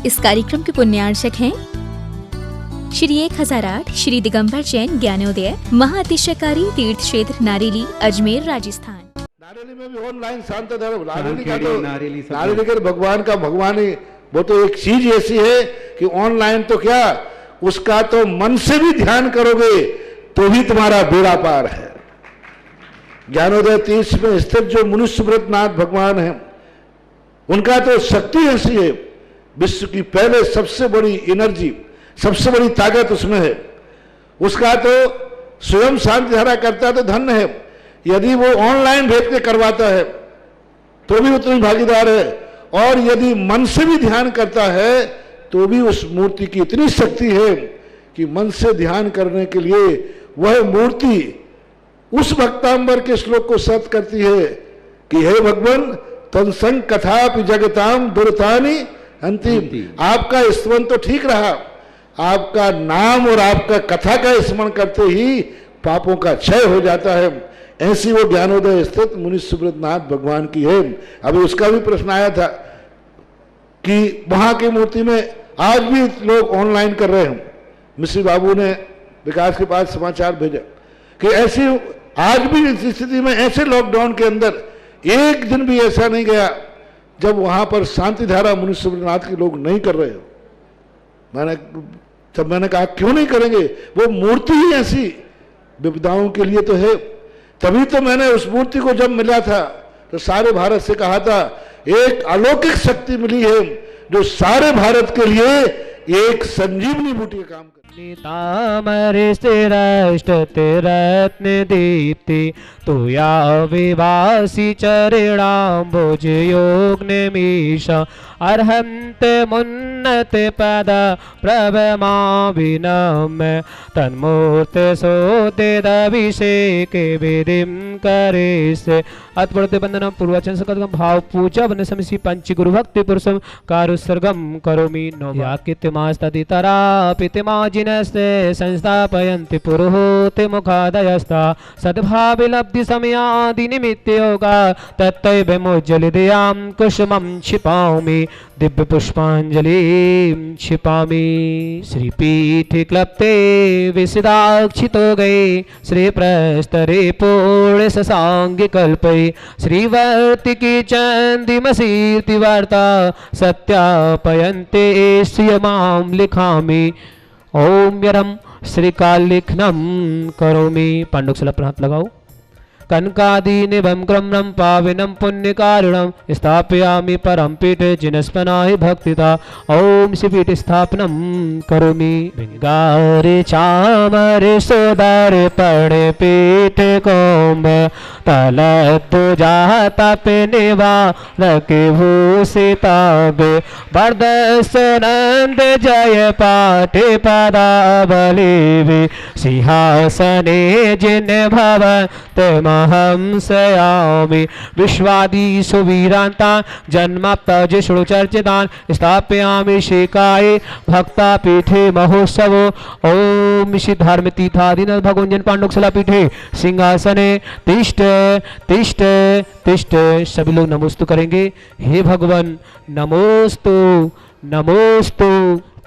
इस कार्यक्रम के पुण्यार्चक हैं श्री 1008 श्री दिगंबर जैन ज्ञानोदय महाअतिशयकारी तीर्थ क्षेत्र नारेली अजमेर राजस्थान। नारेली में भी ऑनलाइन शांत धर्म नारेली का भगवान का भगवान ही वो तो एक चीज ऐसी है कि ऑनलाइन तो क्या उसका तो मन से भी ध्यान करोगे तो भी तुम्हारा बेड़ा पार है। ज्ञानोदय तीर्थ में स्थित जो मुनि सुब्रतनाथ भगवान है उनका तो शक्ति ऐसी है, विश्व की पहले सबसे बड़ी एनर्जी सबसे बड़ी ताकत उसमें है। उसका तो स्वयं शांति धारा करता तो धन्य है, यदि वो ऑनलाइन भेज के करवाता है तो भी उतनी भागीदार है, और यदि मन से भी ध्यान करता है तो भी उस मूर्ति की इतनी शक्ति है कि मन से ध्यान करने के लिए वह मूर्ति उस भक्तांबर के श्लोक को सत्य करती है कि हे भगवान तत्संग कथापि जगताम दुर्तानि अंतिम। आपका स्मरण तो ठीक रहा, आपका नाम और आपका कथा का स्मरण करते ही पापों का क्षय हो जाता है। ऐसी वो ज्ञानोदय स्थित मुनि सुब्रतनाथ भगवान की है। अभी उसका भी प्रश्न आया था कि वहां की मूर्ति में आज भी लोग ऑनलाइन कर रहे हैं। मिश्री बाबू ने विकास के पास समाचार भेजा कि ऐसी आज भी इस स्थिति में ऐसे लॉकडाउन के अंदर एक दिन भी ऐसा नहीं गया जब वहां पर शांति धारा मुनि सुब्रतनाथ के लोग नहीं कर रहे हो। मैंने कहा क्यों नहीं करेंगे, वो मूर्ति ही ऐसी विपदाओं के लिए तो है। तभी तो मैंने उस मूर्ति को जब मिला था तो सारे भारत से कहा था एक अलौकिक शक्ति मिली है जो सारे भारत के लिए एक संजीवनी बूटी का काम करती। तामरे रत्न दीप्ति तुया विवासी चरिणाम्बुज योग निमीशा अर्हन्त मुन्नत पद प्रभमा विनम तन्मूर्त सोदिभिषेक विधिम करे से अत्पड़ते बंदनम पूर्वचन सकदम भाव पूजा वन समसी पंच गुरु भक्ति पुरुषम कारुसर्गम करोमि नोया कितमास्तदितरा पितमा जिनस्ते संस्थापयन्ति पुरोहोति मुखादयस्ता सद्भाविलब्धि समयादि निमित्ते योगा तत्तैव विमोज्जलिदयां कुसुमं क्षिपामि दिव्य पुष्पांजलि क्षिपामि। श्रीपीठ क्लप्ते विसिदाक्षितो गए श्री प्रस्तरे पूर्ण ससांग कल्पे श्रीवर्तिकी चंदिमसीति वार्ता सत्यापयन्ते श्रियमां लिखामि ओम यरम श्रीकालिखनम करोमि। पांडुक्षला पर हाथ लगाओ। कनकादीनिभं क्रम्णं पाविनं पुण्यकारिणं स्थापयामि परम पीठे जिनस्पनाहि भक्तिता ओम शिपीठ स्थापनं करोमि। बिंगारे चामरे सोदरे पड़े पीठ कोम्ब तलध्वजा तपे निवारके भूषितागे वरदसनंद जय पाठे पदावली सिंहासने जिन भवन्त महं सयामि विश्वादी सुवीरांता जन्माप्ता जिष्णु चर्चितान स्थापयामि शिकाये भक्ता पीठे महोत्सव ओम श्री धर्म तीर्थाधीन भगवंजन पांडुक्षला पीठे सिंहासने तिष्ठ तिष्ठ तिष्ठ। सभी लोग नमोस्तु करेंगे। हे भगवान नमोस्तु नमोस्तु।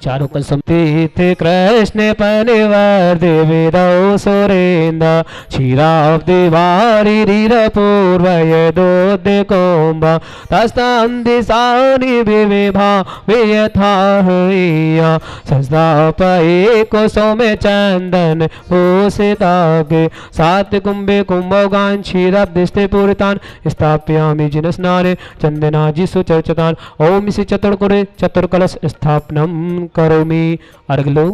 चारों कल तीर्थ कृष्ण पनिवर देवेदौ सुरेन्द्र क्षीराब्दि वारी रीर पूर्वय दोद्य कोम्ब तस्तं दिशानि विविभा वियथा हृया संस्थापये कुसुमे चंदन भूषितागे सात कुंभे कुंभोगान क्षीराब्दिस्ते पूरितान स्थापयामि जिनस्नाने चंदनाजि सुचर्चितान ओम इसी चतुर्कुरे चतुर्कलश स्थापनम करोमि। अर्घ लो।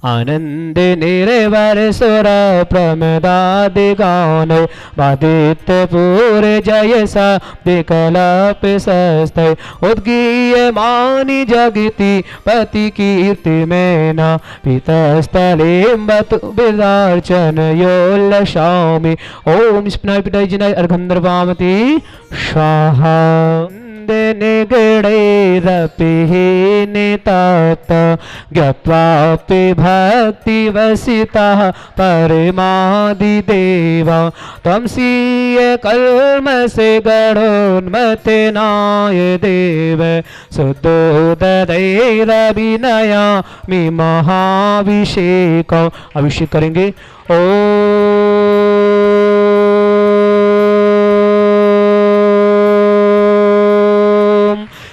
आनंद निरवर सुर प्रमदादि गान वादित पूर जय सा विकल्प सस्तय उद्गीय मानि जगति पति कीर्ति मैना पितस्थले बतु विदार्चन योल्लशामि ओम स्पनाय पिटाय जिनाय अर्घम निर्वामति स्वाहा। निगडैरपि नितात ज्ञात्वापि भक्तिवसितः परमादिदेव त्वं स्वीय कल्मषे गणोन्मतेनाय देव सुदोदरैरभिनयामि महाभिषेक। अभिषेक करेंगे। ओम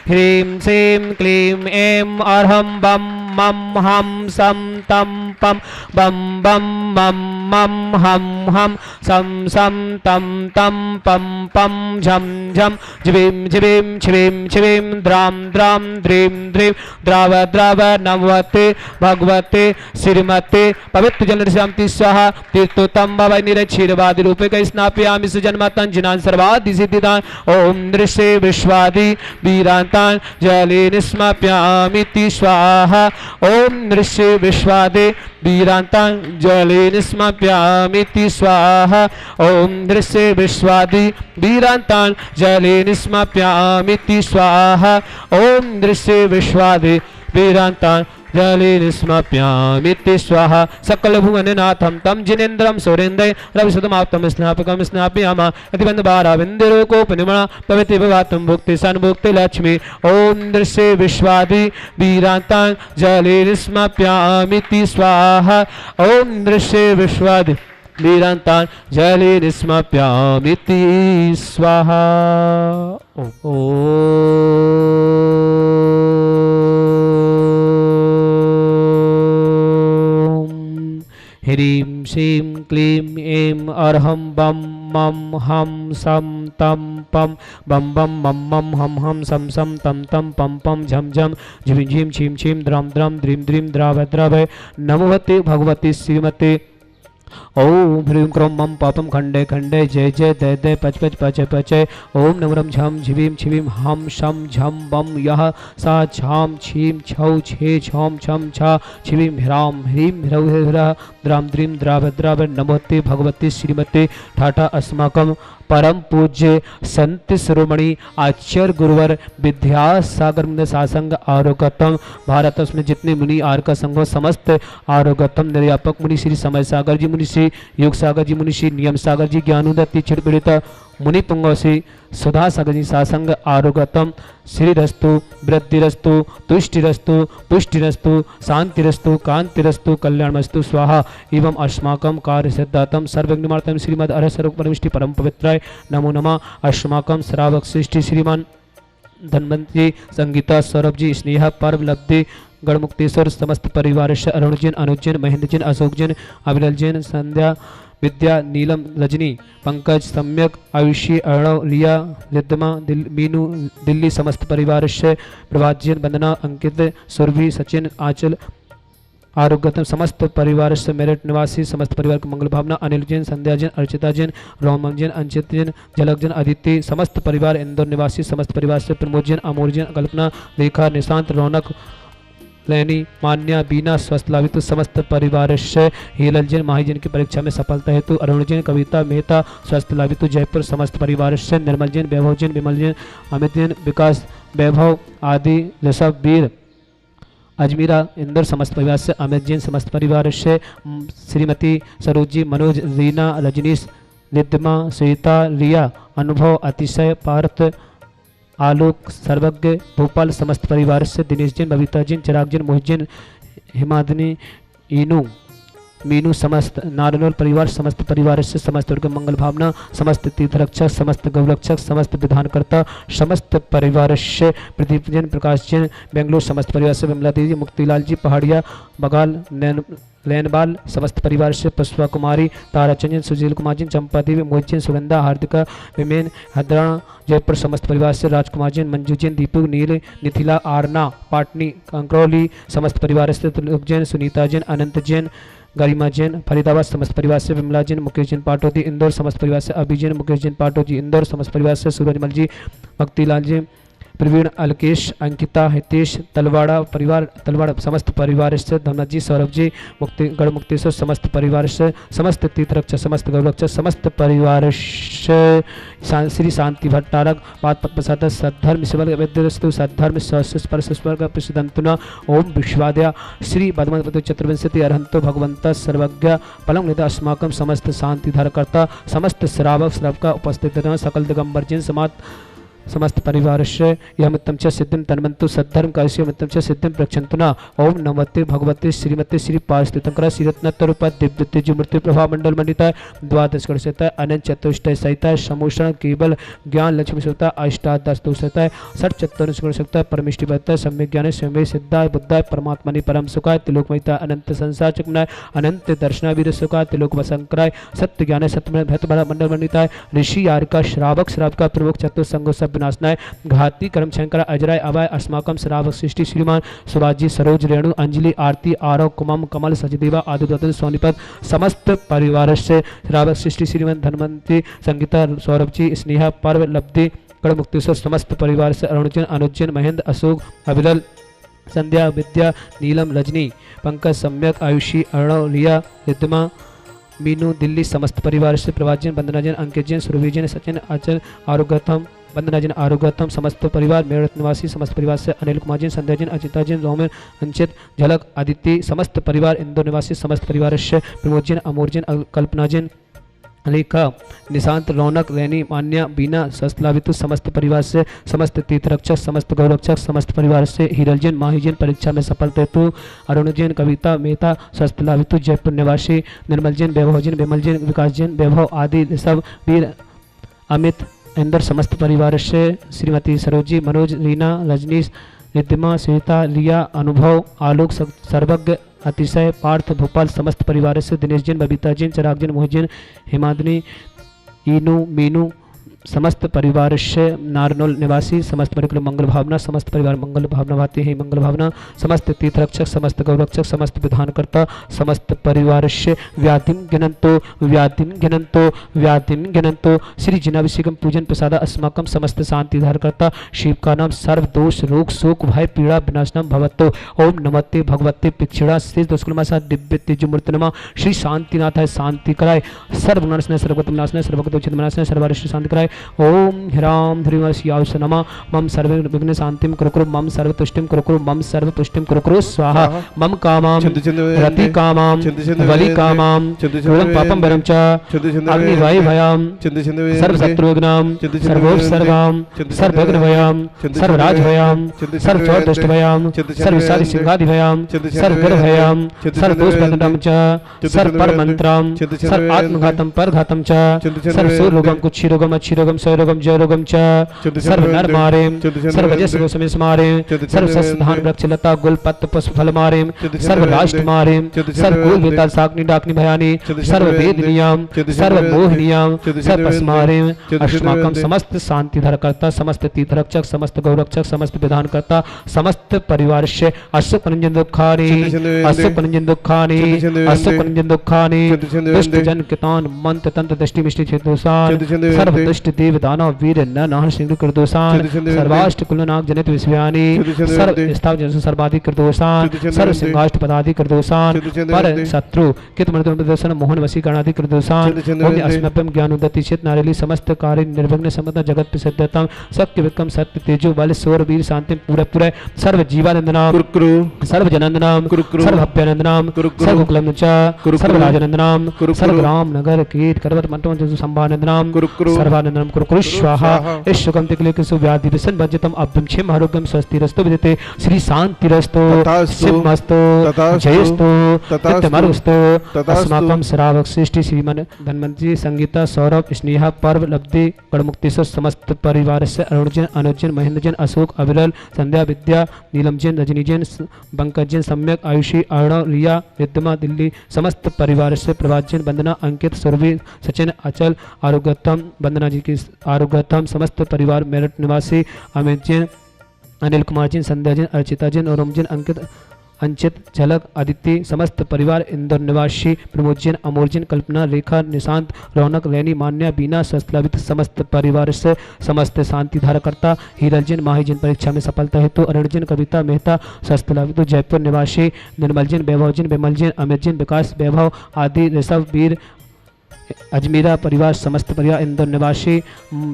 ह्रीं श्रीं क्लीं ऐं अर्हं बम मम हम सम तम पम बम बम मम मम हम हम सम सम तम तम पम पम झम झम झ्रीं झ्रीं श्रीं श्रीं द्रां द्रां द्रीं द्रीं द्राव द्राव नमवते भगवते श्रीमते पवित्र जल शांति स्वाहा तीर्थोत्तम भवै निरक्षीरवादि रूपे कै स्नापयामि सुजन्मतं जिनान् सर्वादि सिद्धिदान् ओम दृश्ये विश्वादि वीरान्तान् जले निस्माप्यामिति स्वाहा ओम दृश्ये विश्वादे वीरान्तान् जले निस्माप्यामिति स्वाहा ओम दृश्ये विश्वादि वीरान्तान् जले निस्माप्यामिति स्वाहा ओम दृश्ये विश्वादि वीरान्तान् जले निस्माप्यामिति स्वाहा। सकल भुवननाथं तं जिनेन्द्रं सुरेन्द्रं रविसुतमाप्तं स्नापकं स्नापयामः यतिबन्धभाराविन्दरोकोपनिमणा पवित्र विवातं भुक्ति सन्भुक्ति लक्ष्मी ओम दृश्ये विश्वादि वीरान्तान् जले निस्माप्यामिति स्वाहा ओम दृश्ये विश्वादि वीरान्तान् जले निस्माप्यामिति स्वाहा। ह्रीं श्रीं क्लीं ऐं अर्हं बम मम हम सम तम पम बम बम मम मम हम हम सम सम तम तम पम पम झम झम झिं झिं छीं छीं द्रां द्रां द्रीं द्रीं द्राव द्राव नमोवते भगवती श्रीमते ओम ह्रीं क्रों मम पापम खंडे खंडे जय जय दय दय पच पच पच पच ओम नमरम झम झिवीं छिवीं हम शम झम बम यह सा झाम छीं छौ छे छौम छम छा छिवीं ह्राम ह्रीं ह्रौ ह्रः द्रां द्रीं द्राव द्राव नमोते भगवती श्रीमते ठाठा अस्माकं परम पूज्य संत शिरोमणि आचार्य गुरुवर विद्यासागर सासंग आरोगतम भारत में जितने मुनि आर्क संघ समस्त आरोगतम निर्यापक मुनि श्री समय सागर जी मुनि श्री योग सागर जी मुनि श्री नियम सागर जी ज्ञानोदत्ति चिड़पीड़ित मुनि पुंगव श्री सुधा सागर जी सासंग आरोगतम श्रीरस्तु वृद्धिरस्तु तुष्टिरस्तु पुष्टिरस्तु शांतिरस्तु कांतिरस्तु कल्याणमस्तु स्वाहा एवं अस्माकं कार्य सिद्धातम सर्वज्ञमार्तम श्रीमद् अरह सर्व परमिष्टि परम पवित्राय नमो नमः। अस्माकं श्रावक सृष्टि श्रीमान धनवंती संगीता सौरभ जी स्नेह पर्व लब्धि गणमुक्तेश्वर समस्त परिवार से अरुण जैन अनुज जैन महेंद्र जैन अशोक जैन अविरल जैन संध्या विद्या नीलम रजनी पंकज सम्यक आयुषी अर्णव लिया रिद्मा मीनू दिल्ली समस्त परिवार से प्रभात जैन वंदना अंकित सुरभि सचिन आंचल आरोग्यतम समस्त परिवार से मेरठ निवासी समस्त परिवार को मंगल भावना अनिल जैन संध्या जैन अर्चिता जैन रोमन जैन अंचित जैन झलक जैन अदिति समस्त परिवार इंदौर निवासी समस्त परिवार से प्रमोद जैन अमोर जैन कल्पना रेखा निशांत रौनक लैनी मान्या बीना स्वस्थ लाभित समस्त परिवार से हीलल जैन माही जैन की परीक्षा में सफलता हेतु अरुण जैन कविता मेहता स्वस्थ लाभित जयपुर समस्त परिवार से निर्मल जैन वैभव जैन विमल जैन अमित जैन विकास वैभव आदि ऋषभ वीर अजमीरा इंदौर समस्त परिवार से अमित जैन समस्त परिवार से श्रीमती सरोज जी मनोज रीना रजनीश रिद्धिमा श्वेता रिया अनुभव अतिशय पार्थ आलोक सर्वज्ञ भोपाल समस्त परिवार से दिनेश जैन बबीता जैन चिराग जैन मोहित जैन हिमादनी इनू मीनू समस्त नारनौल परिवार समस्त परिवार से समस्त वर्ग मंगल भावना समस्त तीर्थरक्षक समस्त गौरक्षक समस्त विधानकर्ता समस्त परिवार से प्रदीप जैन प्रकाश जैन बेंगलोर समस्त परिवार से विमला देवी मुक्तिलाल जी पहाड़िया बगाल लैनबाल समस्त परिवार से पुष्पा कुमारी तारा चंदन सुशील कुमार जैन चंपा देवी मोहित जैन सुगंधा हार्दिका विमेन हद्राणा जयपुर समस्त परिवार से राजकुमार जैन मंजू जैन दीपक नील निथिला आरना पाटनी कंकरौली समस्त परिवार से त्रिलोक जैन सुनीता जैन अनंत जैन गरिमा जैन फरीदाबाद समस्त परिवार से विमला जैन मुकेश जैन पाटोदी इंदौर समस्त परिवार से अभी जैन मुकेश जैन पाटोदी इंदौर समस्त परिवार से सूरजमल जी भक्तिलाल जी प्रवीण, अलकेश, अंकिता, हितेश, तलवाड़ा परिवार, तलवाड़ा समस्त परिवार से, धनराज जी, सौरभ जी, मुक्ति गढ़ मुक्तेश्वर समस्त परिवार से, समस्त तीर्थरक्षक समस्त गौरक्षक समस्त परिवार से, श्री शांति भट्टारक पाद प्रसाद सद्धर्म शिवल विद्यस्तु सद्धर्म स्पर्शस्वर्ग प्रसिद्धंतुना ओम विश्वाद्या श्री पद्मपति चतुर्विंशति अरहंतो भगवंत सर्वज्ञ पलंग निध अस्माकम समस्त शांति धारकर्ता समस्त श्रावक श्रावका उपस्थित सकल दिगंबर जिन समात समस्त परिवार से यमित्तम च सिद्धिं तन्मन्तु सद्धर्म काश्य मित्तम च सिद्धिं प्रक्षन्तुना ओम नमस्ते भगवते श्रीमते श्री पास्तितंकरा श्रीरत्नतरूपा दिव्य तेज मूर्ति प्रभा मंडल मंडिता द्वादश कलशता अनंत चतुष्टय सहिता समूषण केवल ज्ञान लक्ष्मी सहिता अष्टादश दोषता षट चतुर्दश सकता परमिष्टि बता सम्यक ज्ञान स्वयं सिद्धाय बुद्धाय परमात्मनि परम सुखाय तिलोकमयता अनंत संसार चक्नाय अनंत दर्शनावीर सुखाय तिलोक वसंकराय सत्य ज्ञान सत्य भक्त मंडल मंडिताय ऋषि यारिका श्रावक श्रावका प्रमुख चतुर्संग सब विनाशनाय घाती कर्म शंकर अजराय अभय अस्माकम श्रावक सृष्टि श्रीमान सुराजी सरोज रेणु अंजलि आरती आरव कुमम कमल सचदेवा आदिदत्त सोनीपत समस्त परिवार से श्रावक सृष्टि श्रीमान धनवंती संगीता सौरभ जी स्नेहा पर्व लब्धि कड़ मुक्तेश्वर समस्त परिवार से अरुणजन अनुजन महेंद्र अशोक अभिलल संध्या विद्या नीलम रजनी पंकज सम्यक आयुषी अर्णव रिया रिद्धिमा मीनू दिल्ली समस्त परिवार से प्रवाजन वंदनाजन अंकितजन सुरभिजन सचिन अचल आरोग्यतम वंदनाजन आरोग्यतम समस्त परिवार मेरठ निवासी समस्त परिवार से अनिल कुमार जैन संध्याजन अचिताजन रोमन अंचित झलक आदित्य समस्त परिवार इंदौर निवासी समस्त परिवार से प्रमोदजन अमोरजन कल्पनाजन लेखा निशांत रौनक रैनी मान्या बीना सस्लावितु समस्त परिवार से समस्त तीर्थरक्षक समस्त गौरक्षक समस्त परिवार से हिरलजन माहिजन परीक्षा में सफल हेतु अरुणजन कविता मेहता सस्लावितु जयपुर निवासी निर्मलजन वैभवजन विमलजन विकासजन वैभव आदि सब वीर अमित इंदर समस्त परिवार से श्रीमती सरोजी मनोज रीना रजनीश रिद्धिमा श्वेता लिया अनुभव आलोक सर्वज्ञ अतिशय पार्थ भोपाल समस्त परिवार से दिनेश जैन बबीता जैन चिराग जैन मोहित जैन हेमादनी ईनू मीनू समस्त परिवार से नारनौल निवासी समस्त परिवार मंगल भावना समस्त परिवार मंगल भावना भाती है मंगल भावना समस्त तीर्थरक्षक समस्त गौरक्षक समस्त विधानकर्ता समस्त परिवार से व्याधिम गिनंतो श्री जिनाभिषेकम पूजन प्रसाद अस्माकम समस्त शांति धारकर्ता शिव का नाम सर्व दोष रोग शोक भय पीड़ा विनाशनम भवतो ओम नमस्ते भगवते पिछड़ा शेष दोषकुलमासा दिव्य तेजमूर्तिनमा श्री शांतिनाथाय शांति कराय सर्वनाशनाय सर्वगत विनाशनाय सर्वगत विनाशनाय सर्वारिष्ट शांति कराय ओम ह्राम ध्रुवस्यावस नमः मम सर्व विघ्न शांतिम कुरु मम सर्व तुष्टिम कुरु मम सर्व पुष्टिम कुरु स्वाहा मम कामाम रति कामाम वली कामाम क्रोधम पापम वरम च अग्नि वायु भयाम सर्व शत्रुघ्नाम सर्वोपसर्गाम सर्वघ्न भयाम सर्वराज भयाम सर्व चौर दुष्ट भयाम सर्व विषादि सिंहादि भयाम सर्व गर्भ भयाम सर्व दोष बंधनम च सर्व पर मंत्रम सर्व आत्मघातम परघातम च सर्व सूर रोगम कुक्षी रोगम अच्छी रोगम सौरोगम जयरोगम च सर्व नर मारेम सर्व वजस गोसमें मारेम सर्व सस्य धान वृक्ष लता गुल पत्र पुष्प फल मारेम सर्व राष्ट्र मारेम सर्व कुल वेताल साग्नि डाकनि भयानि सर्व वेद नियम सर्व मोह नियम सर्व पस मारेम अस्माकम समस्त शांति धरकर्ता समस्त तीर्थरक्षक समस्त गौरक्षक समस्त विधानकर्ता समस्त परिवार से अस्य पंजन दुखानि दुष्ट जन कितान मंत्र तंत्र दृष्टि मिष्टि छेदोसान सर्व दुष्ट देव दानव वीर न नाहन सिंह कृदोसान सर्वाष्ट कुलनाग जनित विश्वयानि सर्व स्थाव जन सर्वाधिक कृदोसान सर्व सिंहाष्ट पदाधिक कृदोसान पर शत्रु कित मर्दन प्रदर्शन मोहन वशीकरणादि कृदोसान ओम अस्मभ्यम ज्ञान उदति चित नारेली समस्त कार्य निर्विघ्न समस्त जगत प्रसिद्धतम सत्य विक्रम सत्य तेजो बल सौर वीर शांति पूरे पूरे सर्व जीवानंदनाम सर्व जनंदनाम सर्व भव्यानंदनाम सर्व कुलम च सर्व राजनंदनाम सर्व राम नगर कीट करवत मंटम संभानंदनाम सर्वानंदनाम कुरु स्वाहा इस सुगम तिकले किसु व्याधि विसन भजतम अभ्यम क्षेम आरोग्यम स्वस्ति रस्तो विदिते श्री शांति रस्तो शिवमस्तो जयस्तो तत्तमरुस्तो अस्माकं श्रावक सृष्टि श्रीमन धनवंती संगीता सौरभ स्नेहा पर्व लब्धि गढ़मुक्तेश्वर समस्त परिवार से अरुणजन अनुजन महेंद्रजन अशोक अविरल संध्या विद्या नीलमजन रजनीजन पंकजन सम्यक आयुषी अर्णव रिया रिद्धिमा दिल्ली समस्त परिवार से प्रभाजन वंदना अंकित सुरभि सचिन अचल आरोग्यतम वंदना जी की आरोग्यतम समस्त परिवार मेरठ निवासी अमित जैन अनिल कुमार जैन संध्या जैन अर्चिता जैन और जैन अंकित अंचित, झलक, अदिति, समस्त परिवार, इंदौर निवासी, प्रमोदजन, अमोरजन, कल्पना, रेखा, निशांत, रौनक, रैनी, मान्या, बीना, सस्लावित समस्त परिवार से समस्त शांति धाराकर्ता, हीरलजन, माहीजन परीक्षा में सफलता हेतु, अरुणजन, कविता, मेहता, सस्लावित, जयपुर निवासी, निर्मलजन, वैभवजन, विमलजन, अमितजन, विकास, वैभव आदि, ऋषभ, वीर, अजमीरा परिवार, समस्त परिवार, इंदौर निवासी,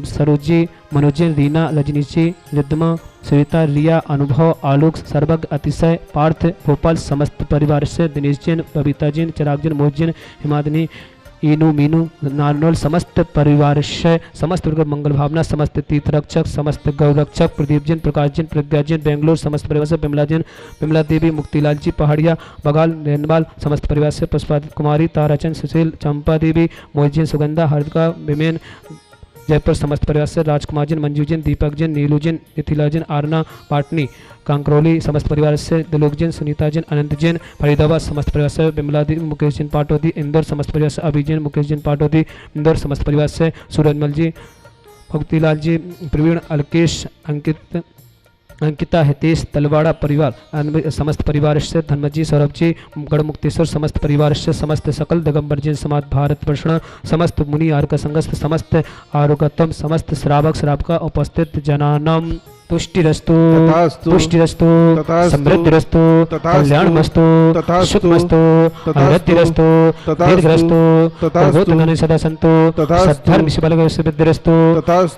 सरोजी, मनोजन, रीना, रजनीशी, रिद्मा, सुनीता, रिया, अनुभव, आलोक, सर्वज्ञ, अतिशय, पार्थ, भोपाल समस्त परिवार से, दिनेश जैन, बबीता जैन, चिराग जैन, मोहित जैन, हिमादनी, इनू, मीनू, नारनौल समस्त परिवार से, समस्त मंगल भावना, समस्त तीर्थ रक्षक, समस्त गौ रक्षक, प्रदीप जैन, प्रकाश जैन, प्रज्ञा जैन, बेंगलोर समस्त परिवार से, बिमला जैन, बिमला देवी, मुक्तिलाल जी, पहाड़िया, बगाल, रेनवाल समस्त परिवार से, पुष्पादित्य कुमारी, ताराचंद, सुशील, चंपा देवी, मोहित जैन, सुगंधा, हरिका, विमेन, जयपुर समस्त परिवार से, राजकुमार जैन, मंजू जैन, दीपक जैन, नीलू जैन, मिथिला जैन, आरना, पाटनी, कांकरौली समस्त परिवार से, दिलोक जैन, सुनीता जैन, अनंत जैन, फरीदाबाद समस्त परिवार से, बिमला देवी, मुकेश जैन पाटौदी, इंदौर समस्त परिवार से, अभी जैन, मुकेश जैन पाटौदी, इंदौर समस्त परिवार से, सूरजमल जी, भक्तिलाल जी, प्रवीण, अलकेश, अंकिता, हितेश, तलवाड़ा परिवार समस्त परिवार से, धनमजी, सौरभ जी, गढ़मुक्तेश्वर समस्त परिवार से, समस्त सकल दिगंबर जैन समाज भारत वर्षण, समस्त मुनि आर्क संगस्त, समस्त आरोगतम, समस्त श्रावक श्रावका उपस्थित जनानाम तुष्टिरस्तु, पुष्टिरस्तु, समृद्धिरस्तु, कल्याणमस्तु, सुखमस्तु, अभिवृद्धिरस्तु, दीर्घरस्तु, सर्वोत्तमानि सदा सन्तु, सद्धर्म शिवबलगसिद्धिरस्तु।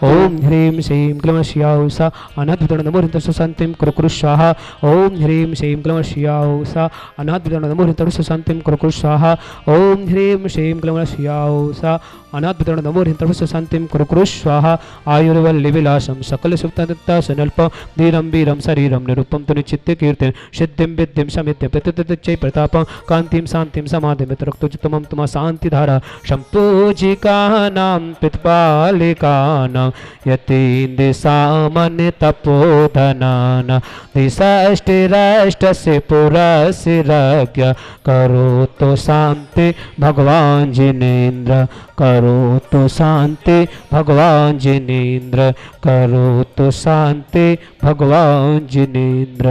ओम ह्रीं श्रीं क्लीं श्रीं सा अनाद्भुतं नमो हृदयस्य शान्तिं कुरु स्वाहा। ओम ह्रीं श्रीं क्लीं श्रीं सा अनाद्भुतं नमो हृदयस्य शान्तिं कुरु स्वाहा। ओम ह्रीं श्रीं क्लीं श्रीं सा अनाद्भुतं नमो हृदयस्य शान्तिं कुरु स्वाहा। आयुर्वल्ली विलासं सकल सुप्तदत्ता सनल्प धीरं वीरं शरीरं निरूपं तु निश्चित्य कीर्तिं सिद्धिं विद्धिं समित्य प्रतितच्चै प्रतापं कान्तिं शान्तिं समाधिं रक्तोचितमं तुमा शान्तिधारा सम्पूजिकानां पितपालिकानां यतीन्द्रसामान्य तपोधनानां दिशाष्टिराष्टस्य पुरस्य राज्ञ करोतु शान्ति भगवान् जिनेन्द्र करोतु शान्ति भगवान् जिनेन्द्र करोतु शान्ति भगवान् जिनेन्द्र।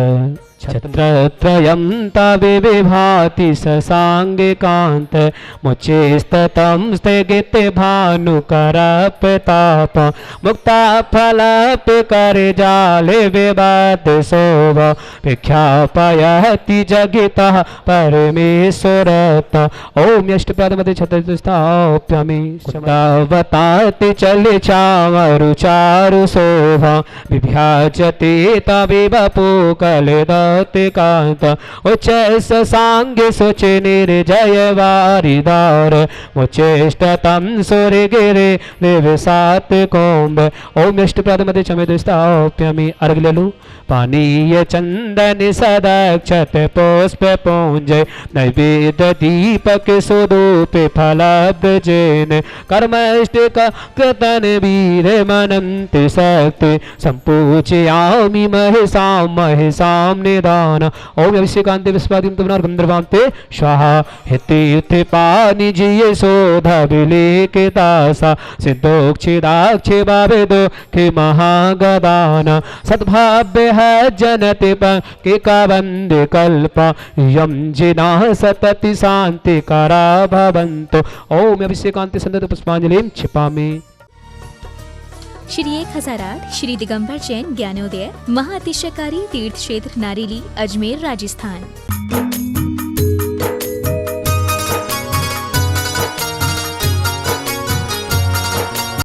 छत्रत्रयं तविभाति ससाङ्गिकान्त मुचेस्ततं स्थगिते भानुकरप्रताप मुक्ताफलपिकरजाले विवाद शोभ विख्यापयति जगितः परमेश्वरत। ओम यष्टपादमध्ये छत्रस्थाप्यामि शब्दावताति चले चामरुचारु शोभा विभ्याजति तविवपुकलिदा कांत उच्चैस सांगे सुच निर्जय वारिदार मुचेष्टतम सूर्यगिरे देवसात कोम्ब। ओम यष्टपादमध्ये छमेदस्थाप्यामि अर्घ ले लो। पानीय चंदन सदक्षत पुष्प पूंजय नैवेद्य दीपक सुधूप फलाब्जैन कर्मष्टिक कृतन वीर मनन्ति शक्ति संपूजयामि महिषां महिषां निदान। ओम अभिषेकान्ते विस्वादिं तुमनार्गन्धर्वान्ते स्वाहा। हितीर्थे पानि जिये शोधा विलेकितासा सिद्धोक्षिदाक्षि भावेदो कि महागदान सद्भाव्य जनति पंकिकवन्दे कल्प यं जिनाः सतति शान्ति करा भवन्तु। ओम अभिषेकान्ते संदत पुष्पांजलिं क्षिपामि। श्री 1008 श्री दिगंबर जैन ज्ञानोदय महाअतिशयकारी तीर्थ क्षेत्र नारेली अजमेर राजस्थान।